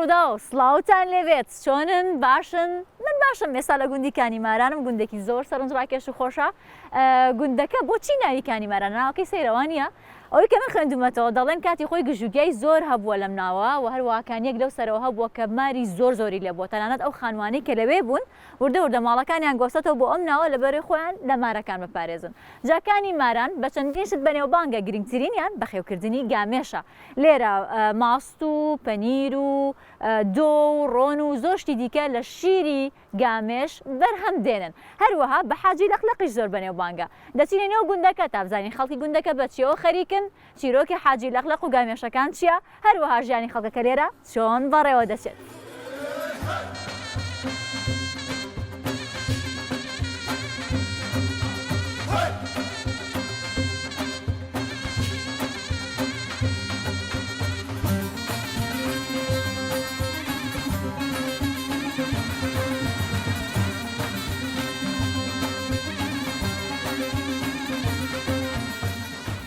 ڕوودا و سڵاوتان لێبێت چۆنن باشن من باشم ئێستا لە گوندی کانیمارانم گوندێکی زۆر سەرنجڕاکێش و خۆشە گوندەکە بۆچی ناوی کانیماران ناوەکەی سەیرەوانیە ئەوەی کە من خوێندومەتەوە دەڵێن کاتی خۆی گژوگیای زۆر هەبووە لەم ناوە و هەروواکانیەک لەو سەرەوە هەبووە کە ماری زۆری لێ بووە تەنانەت ئەو خانوانەی کە لەوێ بوون وردە ماڵەکانیان گۆستەوە بۆ ئەم ناوە لەبەرەوەی خۆیان لە مارەکان بپارێزن جاکانی ماران بە چەندین شت بەنێوبانگە گرنگترینیان بەخێوکردنی گامێشە لێرە ماست و پەنیر و دۆ و ڕۆن و زۆر شتی دیکە لە شیری گامێش بەرهەم دێنن هەروەها بە حاجی لەقلەقیش زۆر بەنێوبانگە دەچینە نێو گوندەکە تا بزانین خەڵکی گوندەکە بەچیەوە خەریکن چیرۆکی حاجی لەقلەق و گامێشەکان چییە هەروەها ژیانی خەڵکەکە لێرە چۆن بەڕێوە دەچێت.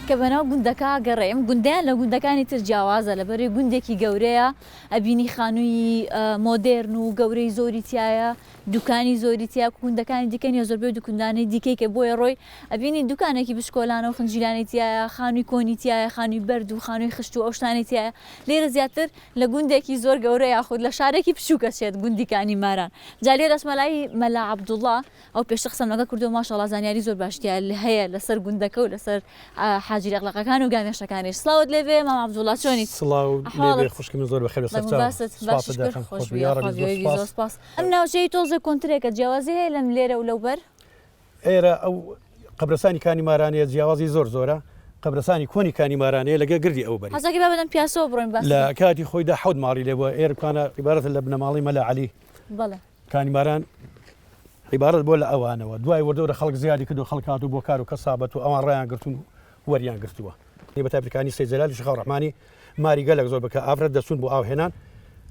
کە بەناو گوندەکە گەڕێم گوندیان لە گوندەکانی تر جیاوازە لەبەرەوەی گوندێکی گەورەیە ئەبینی خانووی مۆدێرن و گەورەی زۆری تایە دوکانی زۆری تیا گوندەکانی دیکە نیە زۆربەی دوکاندانی دیکەی کە بۆیە ڕۆی ئەبینی دوکانێکی بشکۆلانە و خنجیلانی تایە خانووی کۆنی تایە خانووی بەرد و خانووی خشت و ئەو شتانی تایە لێرە زیاتر لە گوندێکی زۆر گەورە یاخود لە شارێکی بچووکە چێت گوندیکانی ماران جا لێرە ئەسمەلای مەلا عەبدوڵڵا ئەو پێشتر قسەم لەگەڵ کردو ماشەڵڵا زانیاری زۆر باشتیە هەیە لەسەر گوندەکە و لەسەر حاجی لەقلەقەکان و گامێشەکانیش سڵاوت لێبێ مام عەبدوڵڵا چۆنیت؟ سڵاو لێبێ خوشکی من زۆر بەخێر سپاس ئەم ناوچەی تۆزە کۆنترێکە جیاوازی هەیە لەم لێرە و لەوبەر ئێرە ئەو قەبرستانی کانیمارانەیە جیاوازی زۆرە قەبرستانی کۆنی کانیمارانەیە لەگە گردی ئەو بەری حەزەکەی با بەدەم پیاسەوە بڕۆین باس لە کاتی خۆیدا حەوت ماڵی لێبووە ئێرکانە عیبارەتە لە بنەماڵی مەلا عەلی بەڵێ کانیماران عیبارەت بۆ لە ئەوانەوە دوای وەردەورە خەڵک زیادی کرد و خەڵک هاتوو بۆ کار و کەسابەت و ئەوان ڕایان گرتون وەریان گرتووە بەتابەتەکانی سەید جەلالی شیخ ڕەحمانی ماری گەلێک زۆر بکە ئافرەت دەچون بۆ ئاوهێنان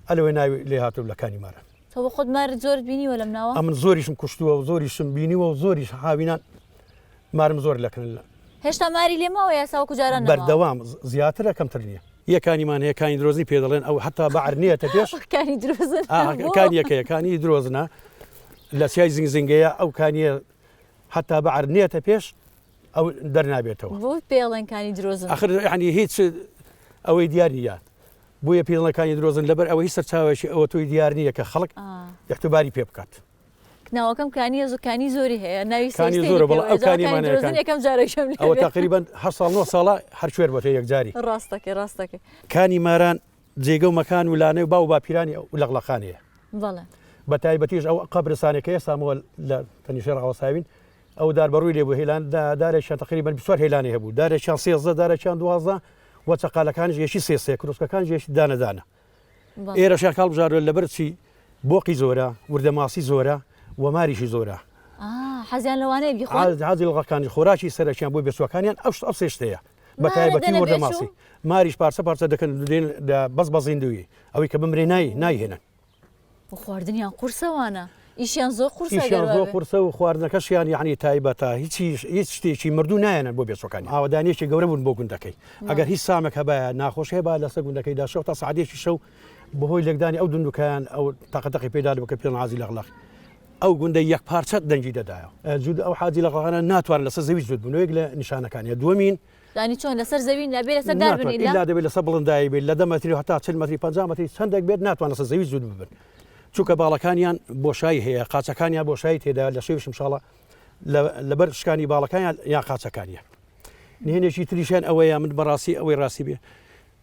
ئەلەوەی ناوی لێ هاتوو لە کانیماران تۆ بە خۆت مارت زۆر بینیوە لەم ناوە ئەمن زۆریشم کوشتووە و زۆریشم بینیوە و زۆریش هاوینان مارم زۆر لەکردن هێشتا ماری لێمەوە یاسا وەکو جاران بەردەوام زیاترە کەمتر نییە یەکانیمان هەیە کانی درۆزنی پێ دەڵێن ئەو حتا بەعر نییەتە پێش کانی درۆزن کانی یەکەیە کانی درۆزنە لە سیای زنگزنگەیە ئەو کانیە حتا بەعر نییەتە پێش ئەو دەرنابێتەوە بۆ پێڵێن کانی درۆزن ئەخر یعنی هیچ ئەوەی دیار نیە بۆیە پێڵەکانی درۆزن لەبەر ئەوە هیچ سەرچاوێکی ئەوە تۆی دیار نییە کە خەڵک احتیباری پێ بکات ناوەکەم کانی زۆکانی زۆری هەیە ناوی کانی زۆرە بەڵام ئەو کانیمانەکان یەکەم جارێکم ئەوە تقریبا 8 ساڵ 9 ساڵە هەر کوێر بۆتە یەکجاری ڕاستەکە کانی ماران جێگە و مەکان ویلانەی و باو باپیرانی و لەقلەقانەیە بەڵێ بە تایبەتیش ئەو قەبرستانێکە ئێستامەوە لە تەنیشێر ئاوەساوین ئەو داربەڕووی لێ بوو هێلان دارێکیان تقریبا 24 هێلانی هەبوو دارێکیان 13 دارێکیان 12 و چەقالەکانیش یەشی سێ کروسکەکان یەشی دانەدانە ئێرە شاکاڵ بژارۆ لەبەر چی بۆقی زۆرە وردەماسی زۆرە و ماریشی زۆرە حەزیان لەوانەیە بیخۆن حەزی لەقەکانی خۆراکی سەرەکیان بۆ بێسوەکانیان ئەو سێشتەیە بە تایبەتی وردەماسی ماریش پارچە دەکەن بەس بەزیندوی ئەوەی کە بمرێ نایهێنن خواردنیان قورسەوانە ئیشیان زۆر قورسە و خواردنەکەشیان یعنی تایبەتە هیچ شتێکی مردوو نایەنن بۆ بێسوەکانی ئاوادانیەکی گەورە بوون بۆ گوندەکەی ئەگەر هیچ سامێک هەبایە ناخۆش هەیە با لەسەر گوندەکەیدا شەو تا سعادێکی شەو بەهۆی لێکدانی ئەو دندوکیان ئەو تاقەتەقی پێدا بکە پێ حاجی لەقلەق ئەو گوندە یەک پارچە دەنگی دەدایە جود ئەو حاجی لەقلەقانە ناتوانن لەسەر زەوی جوود بوونەوەیەک لە نیشانەکانیە دووەمین دانی چۆن لەسەر زەوی نەبێ لەسەر دار بنین لا دەبێت لەسەر بڵندایی بێت لە 10 مەتری و هەتا 40 مەتری 50 مەتری چەندێک بێت ناتوان لەسەر زەوی جوود ببن چونکە باڵەکانیان بۆشایی هەیە قاچەکانیان بۆشایی تێدا لە شێویش انشاءالله لەبەر شکانی باڵەکانیان یان قاچەکانیە نهێنێکی تریشیان ئەوەیە من بەڕاستی ئەوەی ڕاستی بێ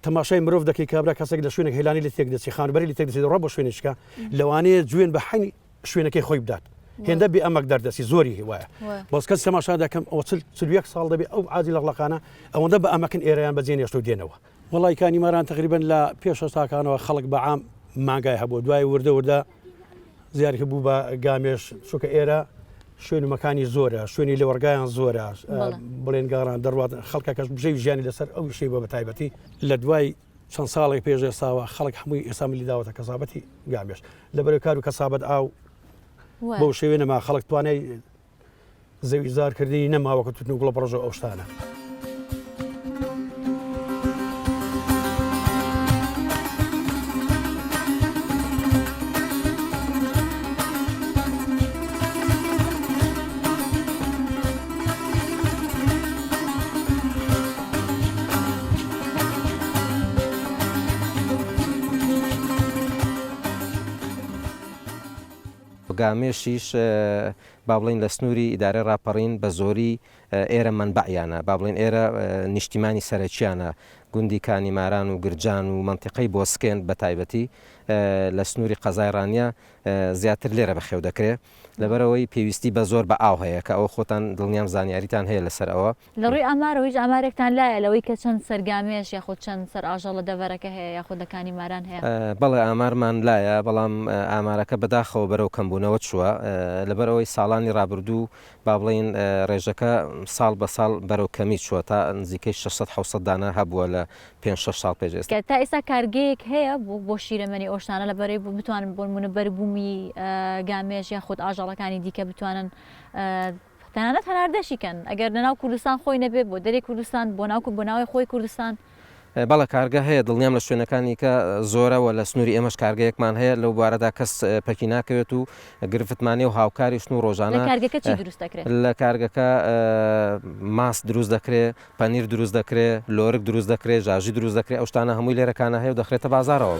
تەماشای مرۆڤ دەکەی کابرا کەسێک لە شوێنێک هێلانی لە تێک دەچی خانوبەری لە تێک دەچێت ڕۆ بۆ شوێنێکەکە لەوانەیە جوێن بە حەنی شوێنەکەی خۆی بدات هێندە بێ ئەمەک دەردەسی زۆری وایە بەس کەس تەماشا دەکەم ئەوە 41 ساڵ دەبێت ئەو عاجی لەقلەقانە ئەوەندە بە ئەمەکن ئێرەیان بەجێ نێشتە و دێنەوە وڵی کانیماران تقریبا لە پێش تاکانەوە خەڵک بە عام مانگای هەبوو دوای وردە زیارکە بوو بە گامێش چونکە ئێرە شوێن و مەکانی زۆرە شوێنی لە وەرگایان زۆرە بڵێن گاڕان دەڕوات خەڵکەکەش بژەی ژیانی لەسەر ئەو شەی بە بەتایبەتی لە دوای چەند ساڵێک پێش ئێستاوە خەڵک هەمووی ئێستا ملی داوەتە کەسابەتی گامێش لەبەر کار و کەسابەت ئاو بەو شێوێنەما خەڵک توانای زەوی زارکردنی نەماوەکە توتن و گوڵە پڕۆژە ئەو شتانە گامێشیش با بڵین لە سنووری ئیدارە ڕاپەڕین بە زۆری ئێرە منبعیانە با بڵین ئێرە نیشتیمانی سەرەکییانە گوندی کانیماران و گرجان و منتیقەی بۆسکێن بە تایبەتی لە سنووری قەزایڕانیە زیاتر لێرە بەخێو دەکرێت لەبەرەوەی پێویستی بە زۆر بە ئاو هەیە کە ئەوە خۆتان دڵنیام زانیاریتان هەیە لەسەر ئەوە لە ڕووی ئامارەوەیش ئامارێکتان لایە لەوەی کە چەند سەرگامێش یاخود چەند سەر ئاژەڵ لە دەڤەرەکە هەیە یاخود لە کانیماران هەیە بەڵێ ئامارمان لایە بەڵام ئامارەکە بەداخەوە بەرەو کەمبوونەوە چووە لەبەرەوەی ساڵانی ڕابردوو با بڵین ڕێژەکە ساڵ بە ساڵ بەرەو کەمی چووە تا نزیکەی 600 دانە هەبووە لە 5-6 ساڵ پێش کە تا ئێستا کارگەیەک هەیە بۆ شیرەمەنی ئۆشتانە لەبەرەی بتوانن بۆ بەربوومی گامێش یاخود ئاژەڵەکانی دیکە بتوانن تەنانەت هەناردەشیکەن ئەگەر لەناو کوردستان خۆی نەبێت بۆ دەرێ کوردستان بۆ ناوی خۆی کوردستان بەڵە کارگە هەیە دڵنیام لە شوێنەکانی کە زۆرەوە لە سنووری ئێمەش کارگەیەکمان هەیە لەو بارەدا کەس پەکی ناکەوێت و گرفتمانێ و هاوکاریشن و ڕۆژانە کارگەکە چی دروست دەکرێت لە کارگەکە ماست دروست دەکرێت پەنیر دروست دەکرێت لۆرک دروست دەکرێت ژاژی دروست دەکرێت ئەو شتانە هەمووی لێرەکانە هەیە و دەخرێتە بازارەوە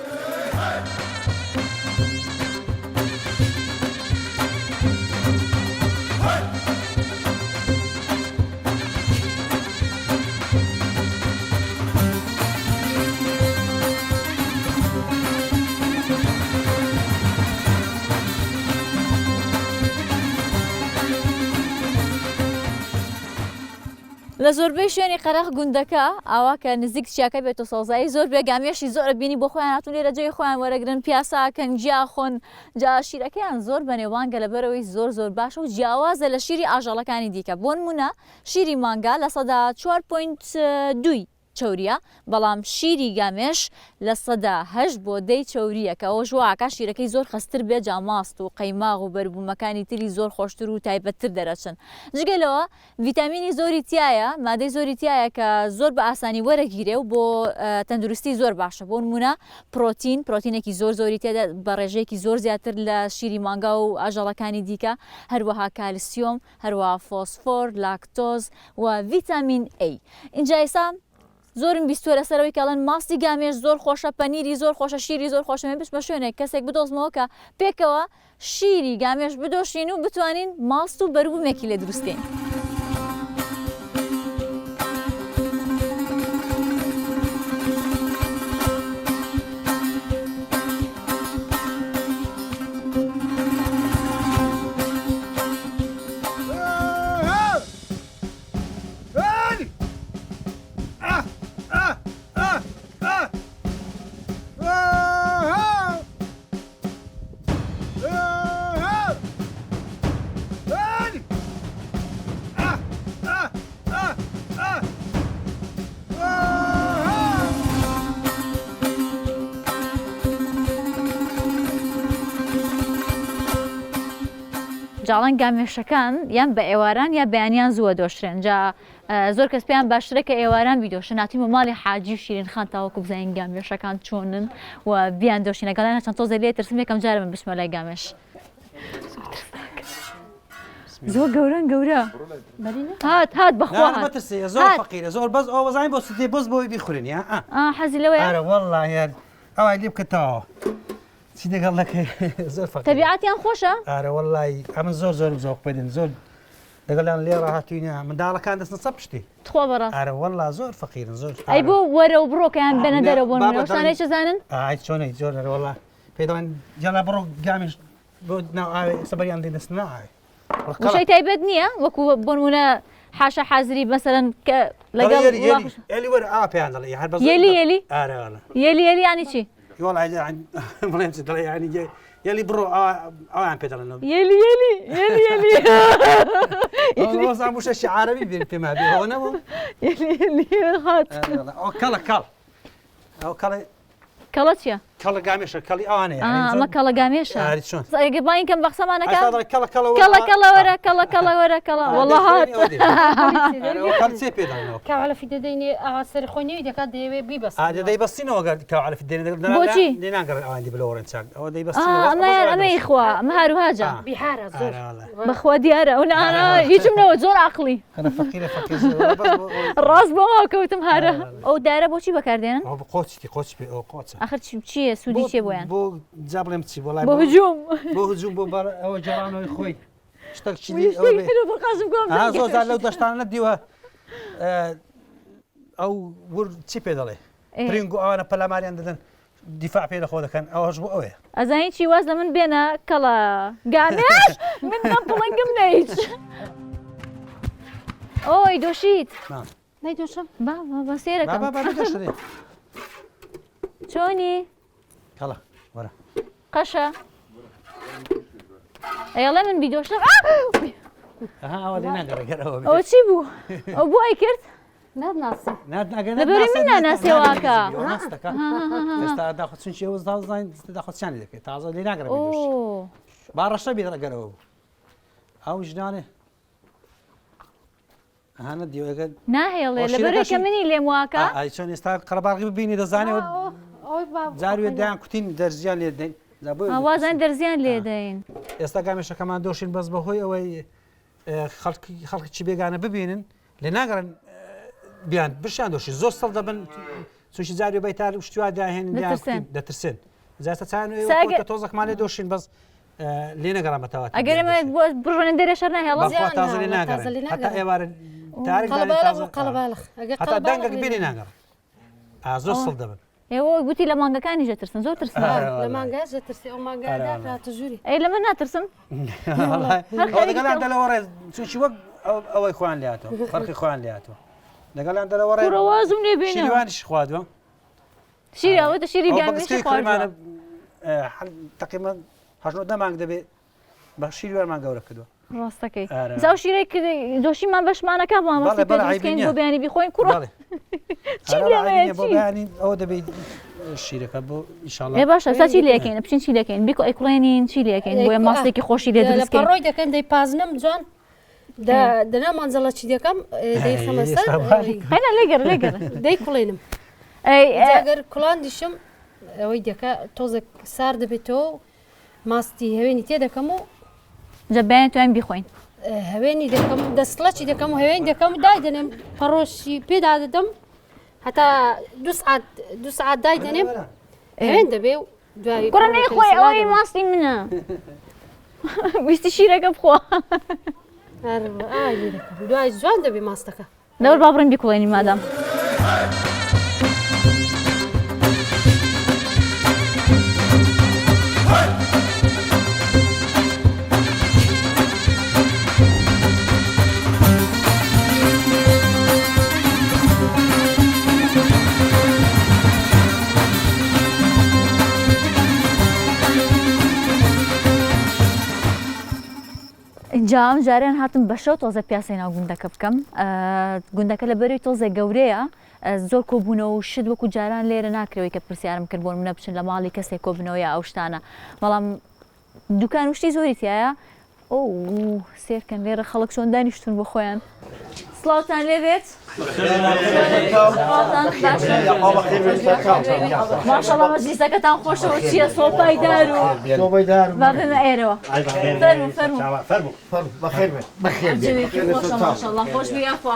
لە زۆربەی شوێنی قەرەخ گوندەکە ئاوا کە نزیک چیاکە بێتە سۆزایی زۆر بێگامیێشی زۆرە بینی بۆ خۆیان هاتون لێرە جێی خۆیان وەرەگرن پیاساکەن جیا خۆن جا شیرەکەیان زۆر بەنێوانگە لەبەرەوەی زۆر باشە و جیاوازە لە شیری ئاژەڵەکانی دیکە بۆ نمونە شیری مانگا لە سەدا 4.2 چوریە بەڵام شیری گامێش لە سەدا 8 بۆ 10 چوریە کە ئەوە ژواکە شیرەکەی زۆر خستر بێ جاماست و قەیماغ و بەربوومەکانی تری زۆر خۆشتر و تایبەتتر دەرەچن جگەلەوە ڤیتامینی زۆری تایە مادەی زۆری تایە کە زۆر بە ئاسانی وەرەگیرێ و بۆ تەندروستی زۆر باشە بۆ نمونە پرۆتینێکی زۆری تێدا بە ڕێژەیەکی زۆر زیاتر لە شیری مانگا و ئاژەڵەکانی دیکە هەروەها کالسیۆم هەروەها فۆسفۆر لاکتۆز و ڤیتامین A اینجا ئێستا زۆرم بیستوە لەسەرەوەی کەڵەن ماستی گامێش زۆر خۆشە پەنیری زۆر خۆشە شیری زۆر خۆشە مێ بچمە شوێنێک کەسێک بدۆزمەوە کە پێکەوە شیری گامێش بدۆشین و بتوانین ماست و بەربوومێکی لێ دروستین. جاڵان گامێشەکان یان بە ئێواران یا بەیانیان زووە دۆشرێن جا زۆر کەس پێیان باشترە کە ئێواران بیدۆشن ناتیمە ماڵی حاجی و شیرین خان تاوەکو بزانین گامێشەکان چۆنن و بیان دۆشینەکەڵیان چەند تۆزە لێ ترسم یەکەم جارە من بچمە لای گامێش زۆر گەورە هات بەخوا مەترسێ زۆر فەقیرە زۆر بەس ئەو وەزانین بۆ سوتێ بۆز بۆی بیخورن یا حەزی لەوەیە ئارە وەڵڵا یار ئەوای لێ بکەتەوە چی دەگەڵ دەکەی زۆر فەقیرە تەبیعەتیان خۆشە ئارە وەڵڵای ئەمن زۆر زۆق بدن زۆر لەگەڵیان لێ ڕاهاتووینە منداڵەکان دەستنە سە پشتی تخوا بەڕاست ئارە وەڵڵا زۆر فەقیرن زۆر ئەی بۆ وەرە و بڕۆکەیان بەنە دەرەوە بۆ منەوەشانەی چزانن ئای چۆنەی زۆر لەرە وەڵڵا پێ دەڵێن جەڵا بڕۆ گامیش بۆ ناو ئاوێ سەبەریان دەستنە ئاوێ وشەی تایبەت نییە وەکو بۆ نمونە حاشە حازری مەسەرەن کە لەگەڵ یێلی وەرە ئا پێیان دەڵێ هەر بەس یێلی ئارە وەڵڵا یێلی ینی چی وەڵای بڵێن چ دەڵێ ینی یێلی بڕۆ ئەویان پێ دەڵێن یێلی وەزان وشەشی عارەبی بێن پێما بێ ئەوە نەبوو هات ئەو کەڵە کەڵ ئەو کەڵێ کەڵە چییە؟ کەڵە گامێشە کەڵی ئەوانەیە ئەمە کەڵە گامێشە باین کەم بەخسەمانەکە کەڵە وەرە وەڵڵا هات چێ پێ دەڵێنەوە کاوالەفی دەدەینێ ئاسەر خۆنیوی دەکات دەیەوێ بیبەست دەیبەستینەوە کاوالەفی بۆچی ناگەڕێ ئەوانی بلۆڕێن چاک ئەوە ئەمەی خوا ئەمە هاروهاجە بیحارە زۆر بەخوا دیارە ئەو هیچمنەوە زۆر عقلی ڕاست بۆ کەوتم هارە ئەو دارە بۆچی بەکاردێنن قۆچی قۆچ پێ ئەو قۆچە آخر چییە چییە سوودی چێ بۆیان بۆ جا بڵێم چی وڵای بۆ هجووم بۆ هجووم بۆ ئەوە جارانەوەی خۆی شتێک چی بقازم کۆم زۆر لەو دەشتانە دیوە ئەو ور چی پێ دەڵێ پرنگ و ئەوانە پەلاماریان دەدەن دیفاع پێ لەخۆ دەکەن ئەوەش بۆ ئەوەیە ئەزانی چی واز لە من بێنە کەڵە گامێش من پڵنگم نەیت ئۆی دۆشیت نەیدۆشم بە سێرەکەم چۆنی کەڵە وەرە قەشە ئەڵێ من بیدۆشم ئەوە لێ ناگەڕێگەرەوە ئەوە چی بوو ئەو بۆ ئای کرد نادناسی لەبەری من ناناسیێواکە ئێستا داخۆ چونچی ئەوە داڵزین داخۆچیانی دەکەێت تازە لێ ناگەڕێ با ڕەشە بیدەگەرەوە ئەو ژنانێ هەنە دیوەگە ناهێڵێ لەبەرێکە منی لێم واکە چۆن ئێستا قەرەباغی ببینی دەزانێەوە جاروێ دایان کوتین دەرزیان لێ دەین وازان دەرزیان لێدەین ئێستا گامێشەکەمان دۆشین بەس بەهۆی ئەوەی خەڵکی چی بێگانە ببینن لێ ناگەڕن بیان بشیان دۆشی زۆر سەڵ دەبن چونشی جاروێ بەیتار شتوا داهێنن دەترسن جاستە چیان تۆزەکمانێ دۆشین بەس لێ نەگەڕان بەتەوە ئەگەر بڕۆنە دەرێ شەر ناهێڵە تازە لێ ناگەڕن هەتا ئێوارە هەتا دەنگەک بینی ناگەڕ زۆر سڵ دەبن ئێوە گوتی لە مانگەکانی ژەترسن زۆر ترسن لە مانگا ژەترسی ئەو مانگادا ژووری ئەی لە من ناترسم دەگەڵیان دەلەوە ڕێ چونچی وەک ئەوەی خۆیان لاتەوە فەرقی خۆیان لاتەوە لەگەڵیان دەلەوە ڕێ وازم لێ بێنە شیروانیش خوادوە شیراوەتە شیری گامیشمانە تقریبا هەژنۆ دەمانگ دەبێت بە شیروانمان گەورە کردووە ڕاستەکەی زاو شیرەی دۆشیمان بەشمانەکە مامەستی پێکەین بۆ بەیانی بیخۆین کوڕە ئەوە دەبێت شیرەکە بۆ ئێ باشە سا چی لەکەین بچین چی لەکەین بیکۆ ئەیکڵێنین چی لەکەین بۆیە ماستێکی خۆشی لێ دەستکەین ڕۆی دەکەن دەی پازنم جوان دەنا مانجەڵە چی دەکەم دەی خەمەسەر هەنا لێگەر لێگەر دەی کوڵێنم ئەگەر کوڵان دیشم ئەوەی دەکە تۆزێک سار دەبێتەوە ماستی هەوێنی تێ دەکەم و جەبیان توان بیخۆین هەوێنی دەکەم دەستڵەچی دەکەم و هەوێنی دەکەم و دایدەنێم پەڕۆشی پێدا دەدەم هەتا دو سعات دایدەنێم هەوێن دەبێ و دوای کوڕە نەیخۆی ئەوەی ماستی منە ویستی شیرەکە بخۆ لێ دەکەم دوای جوان دەبێ ماستەکە لەوە با بڕین بیکوڵێنی مادام جام جاریان هاتم بەشەو تۆزە پیاسی ناو گوندەکە بکەم گوندەکە لە بەری تۆزە گەورەیە زۆر کۆبوونەوە و شت وەکو جاران لێرە ناکرەوەی کە پرسیارم کرد بۆ منە بچن لە ماڵی کەسێک کۆبنەوە یا ئەو شتانە بەڵام دوکان وشتی زۆری تایە ئەو سێرکەن لێرە خەڵک چۆن دانیشتون بۆ خۆیان سڵاوتان لێبێت ماشەڵڵا مەجلیسەکەتان خۆشەوە چییە سۆپایدار و با بمە ئێرەوە ماشەڵڵا خۆش بیافوا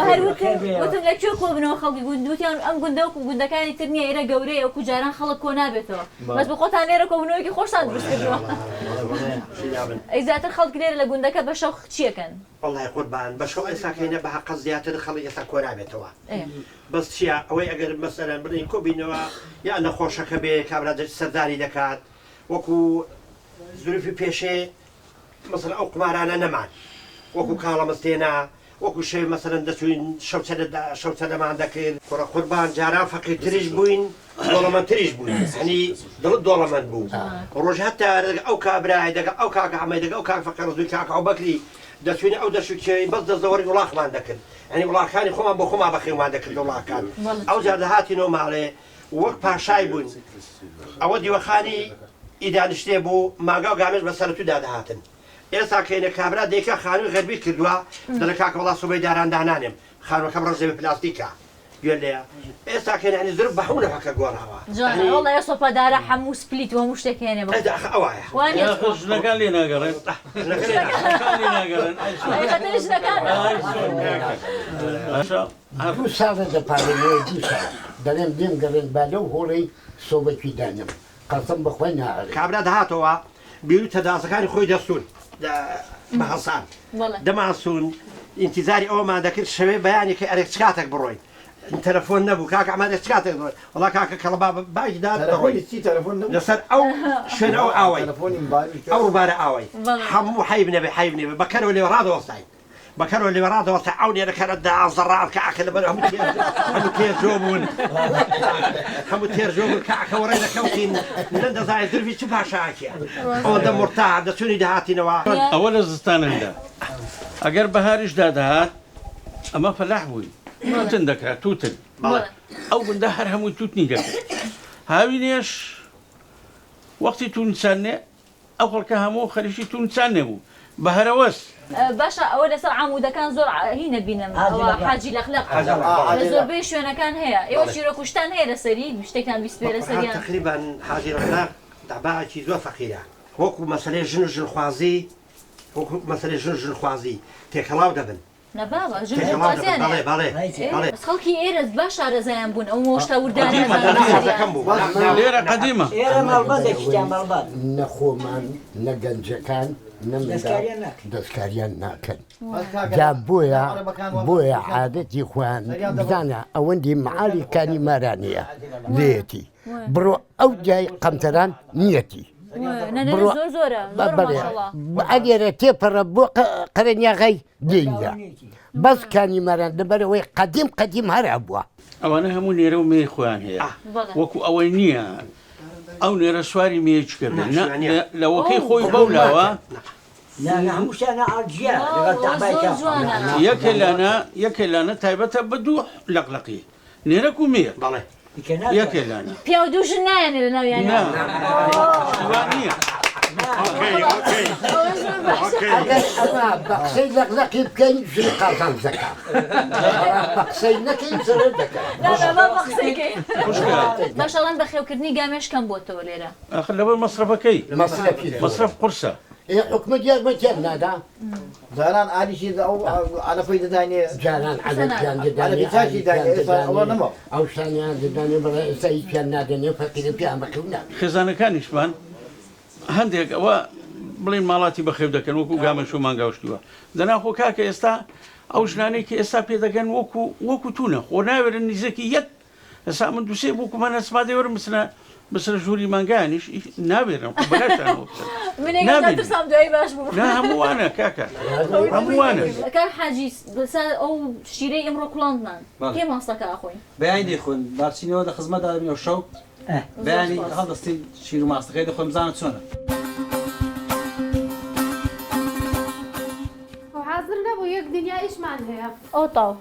هەر وتم لەکوێ کۆبنەوە خەڵکی گوندوتیان ئەم گوندە و گوندەکانی تر نییە ئێرە گەورەیە وەکو جاران خەڵک کۆ نابێتەوە بەس بە خۆتان لێرە کۆبنەوەیکی خۆشتان دروست کردووە ئەی زیاتر خەڵک لێرە لە گوندەکە بە شەو چیەکەن والله قوربان بەشەو ئێساکەینە بە حەقە زیاتر خەڵک ئێستا کۆرابێتەوە بەس چییە ئەوەی ئەگەر مەسەرەن بڵین کۆبینەوە یا نەخۆشەکە بێ کابرا سەرداری دەکات وەکو زوروفی پێشێ مەسەر ئەو قمارانە نەمان وەکو کاڵە مەستێنا وەکو شەوی مەسەرەن دەچوین شەوچە دەمان دەکرد کوڕە قوربان جاران فەقیر تریش بووین دۆڵەمەندتریش بووین هەنی دڵت دۆڵەمەند بوو ڕۆژ هەتا ئەو کابرای دەگە ئەو کاکە ئەمەی دەگە ئەو کاک فەقیر ڕزووی کاکە ئەو بەکری دەچوینە ئەو دەشوکێی بەس دەزەوەری وڵاخمان دەکرد ئەنی وڵاکانی خۆمان بۆ خۆمان بەخێومان دەکرد وڵاکان ئەو جار دەهاتینەوە ماڵێ وەک پاشای بوون ئەوە دیوەخانی ئیدانشتێ بوو ماگا و گامێش بەسەرتوودا دەهاتن ئێستا کەینە کابرا دێکە خانووی غەربی کردووە دەڵێ کاکە وڵا سوبەی داران دانانێم خانووەکەم ڕەش دەبێ پلاستیکە گوێ لێە ئێستاکەن ینی زر بەحونە حەکە گۆڕاوە جان والله يا صوبا دارا حمو سبليت وهمو شتكينه بقى ئەوایە واني ژنەکان لێ ناگەڕێن لێ ناگەڕێن اي خاطرش نكان دوو ساڵە دەپارێنەوە دوو ساڵ دەڵێم دێم گەڕێن با لەو هۆڵەی سۆبەکی دانم قەسم بەخۆی ناڕێ کابرا دەهاتەوە بیرو تەداسەکانی خۆی دەستون بە هەسان والله دەماسوون ئینتیزاری ئەومان دەکرد شەوێ بەیانێکی ئەرێک چ کاتێک بڕۆین تەلەفۆن نەبوو کاکە ئەمانە چ کاتێک بڕۆین وڵا کاکە کەڵەبا باجدا دەڕۆی لەسەر ئەو شوێن ئەو ئاوای ئەو ڕووبارە ئاوای هەموو حیب نەبێ حیب نێبێ بەکەرەوە لێ ڕادەوەستاین بەکەرەوە لێ ڕادەوەستا ئەو نێرەکەرەدا ئازەڕات کاکە لەبەر هەموو تێرجۆ بوون هەموو تێرجۆ بوون کاکە وەڕێ دەکەوتین لەن دەزانێت دروی چ پاشاکیە ئەوەندە مرتا دەچوونی داهاتینەوە ئەوە لە زستانەدا ئەگەر بەهاریشدا دەهات ئەمە فەلاح بووی توتن دەکرات توتن ئەو گوندە هەر هەمووی توتنی دەکرێت هاوی نێش وەختی تونسانێ ئەو خەڵکە هەموو خەریکی تونسان نەبوو بە هەرەوەس باشا اول لسر عموده كان زور هنا بينم حاجي الاخلاق زور بيش وانا كان هي ايوا شي ركوشتان هي لسري مش كان بيسبير لسري تقريبا حاجي الاخلاق دابا شي زوا فقيره وكو مساله جن خوازي وكو مساله جن خوازي تكلاو دبن نبابا جن خوازي بالي بالي بس خلكي ايرز باشا رزيان بون او موشتا وردان لێرە قەدیمە نەخۆمان نە گەنجەکان دەستکاریان ناکەن جا بۆیە عادەتی خوان بزانە ئەوەندی معالیکانی مارانەیە لێتی بڕۆ ئەو جای قەمتەران نیەتی زور زورة ما شاء الله ئەگەرە تێپەڕە بۆ قەرەنیاغای دێنگە بەس کانی ماران لەبەرەوەی قەدیم هەرا بووە ئەوانە هەموو نێرە و مێ خۆیان هەیە وەکو ئەوەی نییە ئەو نێرە سواری مێچکە بێن لەوەکەی خۆی بەولاوە یەکێ لانە تایبەتە بە دوو لەقلەقی نێرەک و مێ یەکێ لانە پیا و دووش نایەنێ لە ناویان نییە ئەمە بە قسەی لەقلەقی بکەین ژی قازان زەکا بە قسەی نەکەین زەرەر دەکەن باشەڵان بە خێوکردنی گامێش کەم بۆتەوە لێرە ئەخ لەبەر مەسرەفەکەی مەسرەف قورسە حکومە دیارمەتیان نادا جاران عالیشی ئەو ئالەفەی دەدانێ جاران عەدەتیان ئەو شانیان دەدانێ بەڵێ ئێستا هیچیان نادەنێ فەقیرە پیان بەخێو ناکەن خێزانەکانیشمان هەندێک ئەوە بڵین ماڵاتی بەخێو دەکەن وەکو گامەش و مانگاوشتووە دەناخۆ کاکە ئێستا ئەو ژنانێکی ئێستا پێدەگەن وەکو تونە خۆ ناوێرن نزیەکی یەک ئێستا من دووسێ بووکو من ئەسما دەوەرم بسرە ژووری مانگانیش ناوێرم منێترسام دوای باش بوو هەمووانە کاکە هەمووانە کار حاجی ئەو شیرەی ئەمڕۆ کوڵاندمان کێ ماستەکە ئەخۆین بەیانی دەخۆن بارچینەوە دە خزمەتدا شەو بەیانی هەڵدەستی شیر و ماستەکەی دەخۆم بزانە چۆنە حاضر نەبوو یەک دنیا ئیشمان هەیە ئەو تاو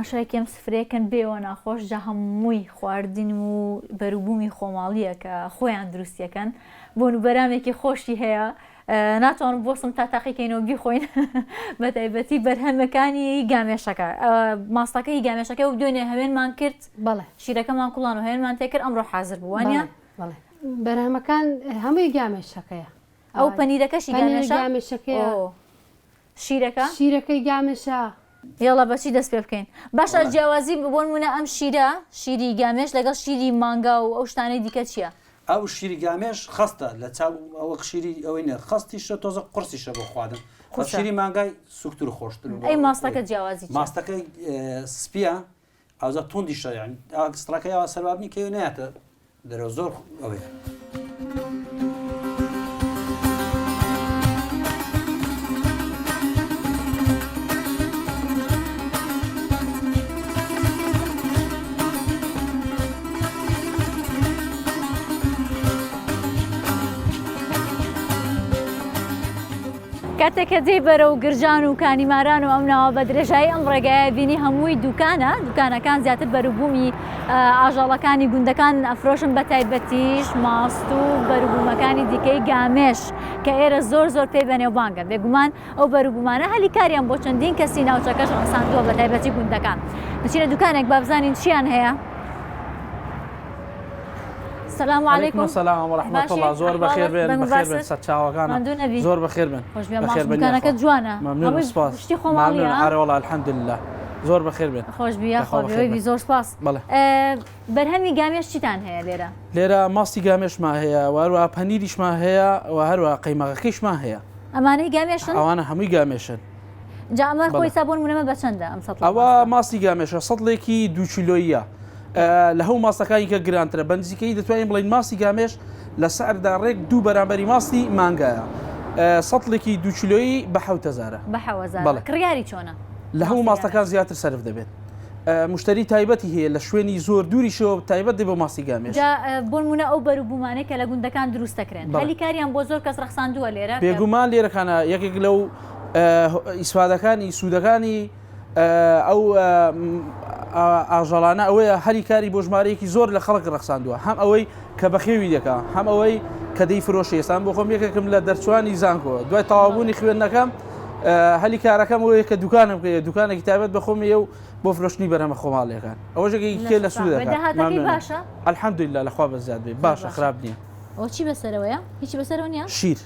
تەماشایکەم سفرەیەکەن بێەوە ناخۆش جا هەمووی خواردن و بەروبوومی خۆماڵیە کە خۆیان دروستیەکەن بۆ بەرامێکی خۆشی هەیە ناتوانم بۆسم تا تاقیکەینەوە بیخۆین بە تایبەتی بەرهەمەکانی گامێشەکە ماستەکەی گامێشەکە و دوێنێ هەوێنمان کرد بەڵێ شیرەکەمان کوڵان و هێنمان تێکرد ئەمڕۆ حاضر بووانە بەرهەمەکان هەمووی گامێشەکەیە ئەو پەنیرەکەشی گامێشەکەیە شیرەکەی گامێشە یاڵا بەچی دەست پێ بکەین باشە جیاوازی بۆن وونە ئەم شیری گامێش لەگەڵ شیری مانگا و ئەو شتانەی دیکە چییە؟ ئەو شیری گامێش خستە لە چاو ئەوە شیری ئەوەی نێر خستیشە تۆزە قورسیشە بۆ خواردن شیری مانگای سوکتتر و خۆشتر ئەی ماستەکە جیاوازی ماستەکەی سپیە ئەوزە توندیشە یعنی ئەکستراکەیەوە سەربابنی کەوێ نایەتە دەرەوە زۆر ئەوەیە کاتێککە دێ بەرە و گرجان و کانیماران و ئەمناوە بە درێژایی ئەم ڕێگایە بینی هەمووی دوکانەکان زیاتر بەروبوومی ئاژەڵەکانی گوندەکان ئەفرۆشن بە تایبەتیش ماست و بەروبوومەکانی دیکەی گامێش کە ئێرە زۆر پێی بەنێوبانگە بێگومان ئەو بەروبوومانە هەلی کاریان بۆ چەندین کەسی ناوچەکەش ڕەساندووە بە تایبەتی گوندەکان بچینە دوکانێک با بزانین چیان هەیە. السلام عليكم. السلام ورحمة الله. زور بخير بين ستشاوكانا زور بخير بين بخير بين كانك جوانا ممنون سپاس ممنون آره والله الحمد لله زور بخير بين خوش بيا خوي زور سپاس برهمي قاميش چیتان هەیە لێرە ماستی گامێش ما هەیە وهروە پەنیریش ما هەیە و هەروە قەیمەغەکەیش ما هەیە ئەمانەی گامێشن ئەوانە هەمووی گامێشن جا ئەمە خۆی سابۆن منەمە بە چەندە ئەم سەڵ ئەوە ماستی گامێشە سەدڵێکی 2 کیلۆیە لە هەموو ماسەکانی کە گرانترە بەنزیکەی دەتوانین بڵین ماسی گامێش لە سەردا ڕێک 2 بەرامبەری ماستی مانگایە سەدڵێکی 2 کیلۆیی بە 7000 بە 7000 کڕیاری چۆنە لە هەموو ماستەکان زیاتر سەرف دەبێت مشتری تایبەتی هەیە لە شوێنی زۆر دووریشەوە تایبەت دێ بۆ ماسی گامێش بۆ نمونە ئەو بەروبوومانەی کە لە گوندەکان دروست دەکرێن هەلی کاریان بۆ زۆر کەس ڕەخساندووە لێرە بێگومان لێرەکانە یەکێک لەو ئیسفادەکانی سوودەکانی ئەو ئاژەڵانە ئەوەیە هەری کاری بۆ ژمارەیەکی زۆر لە خەڵک ڕەخساندووە هەم ئەوەی کە بەخێوی دەکا هەم ئەوەی کە دەی فرۆشی ئێستان بۆ خۆم یەکێکم لە دەرچوانی زانکۆ دوای تەواوبوونی خوێندنەکەم هەلی کارەکەم ئەوەیە کە دوکانم بکە دوکانێکی تایبەت بە خۆمی و بۆ فرۆشتنی بەرەمە خۆماڵیەکان ئەوەشێکی کێ لە سوودەکان باشە الحەمدولله لەخوا بەزیاد بێ باشە خراپ نییە ئەو چی بەسەرەوەیە هیچی بەسەرەوە نییە شیر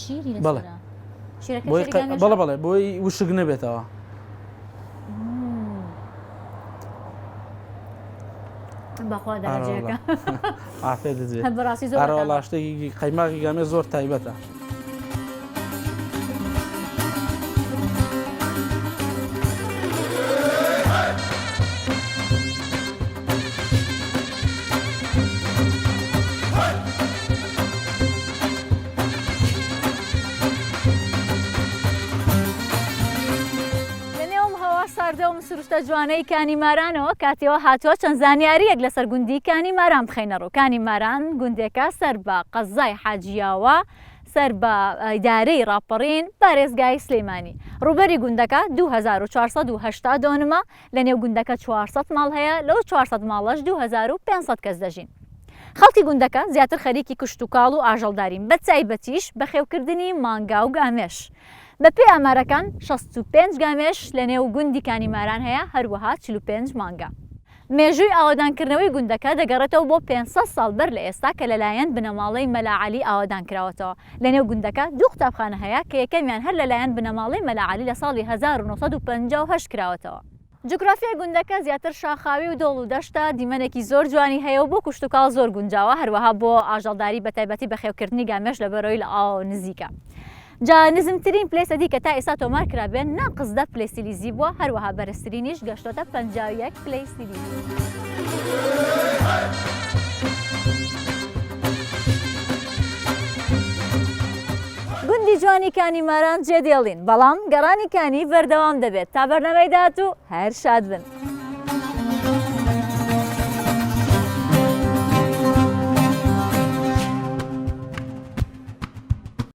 شیری بەڵێ بۆی وشک نەبێتەوە بەخوا دەرەجەکە ئافێ دەجێت بەڕاستی زۆر ئەرەوەڵا شتێکی قەیماغی گامێ زۆر تایبەتە سروشتە جوانەی کانیمارانەوە کاتێەوە هاتووە چەند زانیاریەک لەسەر گوندی کانیماران بخەینەڕۆ کانیماران گوندێکە سەر بە قەزای حاجیاوە سەر بە ئیدارەی ڕاپەڕین پارێزگای سلەیمانی ڕوبەری گوندەکە 2480 دۆنمە لە نێو گوندەکە 400 ماڵ هەیە لەو 400 ماڵەش 2500 کەس دەژین خەڵکی گوندەکە زیاتر خەریکی کشت و کاڵ و ئاژەڵدارین بە تایبەتیش بەخێوکردنی مانگا و گامێش بە پێی ئامارەکان 65 گامێش لە نێو گوندی کانیماران هەیە هەروەها 45 مانگا مێژووی ئاوادانکردنەوەی گوندەکە دەگەڕێتەوە بۆ 500 ساڵ بەر لە ئێستا کە لەلایەن بنەماڵەی مەلاعەلی ئاوادان کراوەتەوە لە نێو گوندەکە 2 قوتابخانە هەیە کە یەکەمیان هەر لەلایەن بنەماڵەی مەلاعەلی لە ساڵی 1958 کراوەتەوە جوگرافیای گوندەکە زیاتر شاخاوی و دۆڵ و دەشتە دیمەنێکی زۆر جوانی هەیە و بۆ کوشت و کاڵ زۆر گونجاوە هەروەها بۆ ئاژەڵداری بە تایبەتی بەخێوکردنی گامێش لە بەرەوەی لە ئاو نزیکە جا نزمترین پلەیسەدی کە تا ئێستا تۆمار کرابێن ناقصدە پلەیسیلیزی بووە هەروەها بەرزترینیش گەشتۆتە 51 پلەیسیلیزی گوندی جوانی کانیماران جێدێڵین بەڵام گەڕانی کانی بەردەوام دەبێت تا بەرنامەی داهاتوو هەر شاد بن.